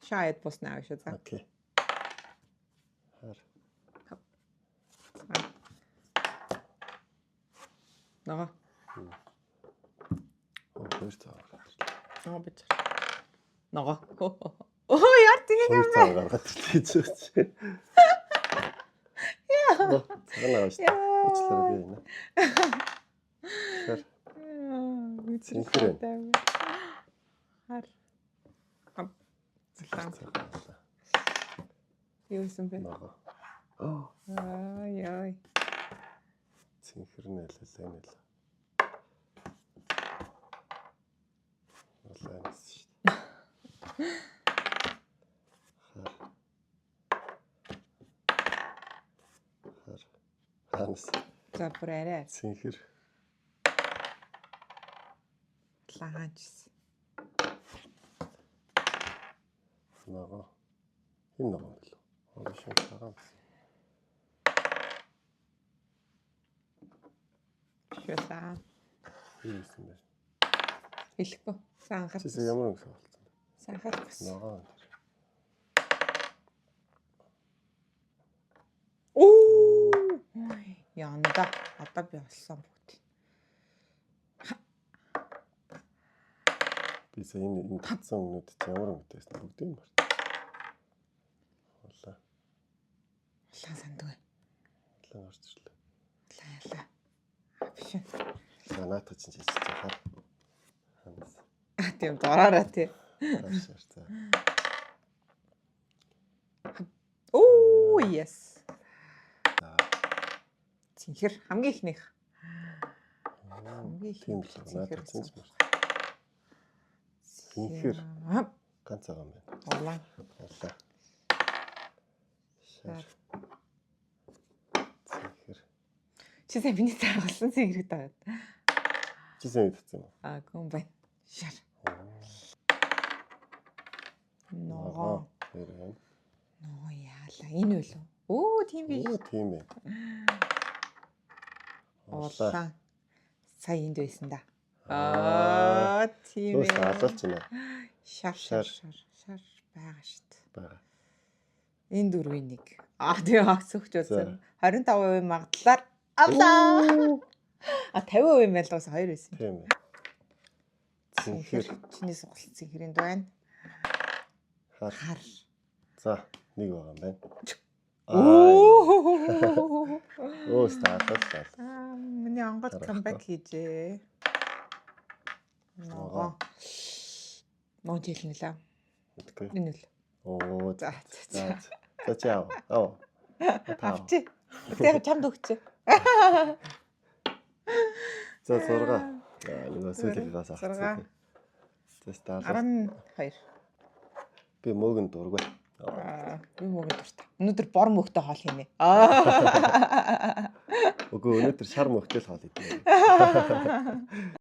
Шайд буснаа шүү за. Окей. Хар. Нага. Хоёр цаа. Нага бич. Нага. Оо яар тийм Хоёр цаа гаргаад хэлчихэж. Яа. Цагаан авч. Учлаа би энэ. Хар. Цэнхэр. Хар. Юу юм бэ? Нага. Яй. Цэнхэр нэлээ нэл. Улаанс шүү дээ. Хар. Ханас. За бүр арай. Цэнхэр. Лаач. Нага. Энэ нага л. Оошин цагаан. Шүлаа. Юу юм бэ? Хэлэхгүй. Санхар. Чи ямар юм болсон? Санхар. Нага. Оо. Янда. Одоо би олсон бүгд. Би сая энэ татсан өмнөд чи ямар өнгөтэйсэн бүгдийг март. Улаа. Улаан сандгүй. Улаан орж ирлээ. Улаан. Биш. Санаат чинь чи хар. Ханас. Тийм дураараа тий. Ашаар за. Оо yes. Цэнхэр хамгийн ихнийх. Хамгийн Тийм л цэнхэр. надад цэнч март. Цэнхэр. Ганц байгаа юм байна. Улаан. Улаа. Шар. Цэнхэр. Чи сая миний цаагалсан цэнхэр таад. Чи сайн мэдсэн юм. Гүн бай. Шар. Ноо. Хэрэг. Ноо яалаа. Энэ үл. Оо тийм биш. Оо тийм ээ. Улаан. Сая энд байсан да. Тийм Өөс ээ. алалч байна. Шар байгаа шүү дээ. Бага. Энэ дөрвийн нэг. Тэгээ хагас өгч үзсэн. 25% магадлалаар авлаа. 50% байлгаас 2 байсан. Тийм ээ. Цэнхэр. Чиний сугалт цэнхэрийн байна. Хар. За, нэг байгаа юм байна. Оо. Өөс алалч. Миний онгод камбэк хийжээ. Ноо. Ноо хэлнэ лээ. Мэдгүй. Энэ үл. Оо. За. За чао. Оо. Авчи. Тэгээ чамд өгч. За 6. Нэг сүүлээс авчихсан. За стаар. 12. Би мөөг нь дургүй. Би мөөгөө дуртай. Өнөөдөр бор мөхтэй хоол хийнэ. Үгүй өнөөдөр шар мөхтэй л хоол идэнэ.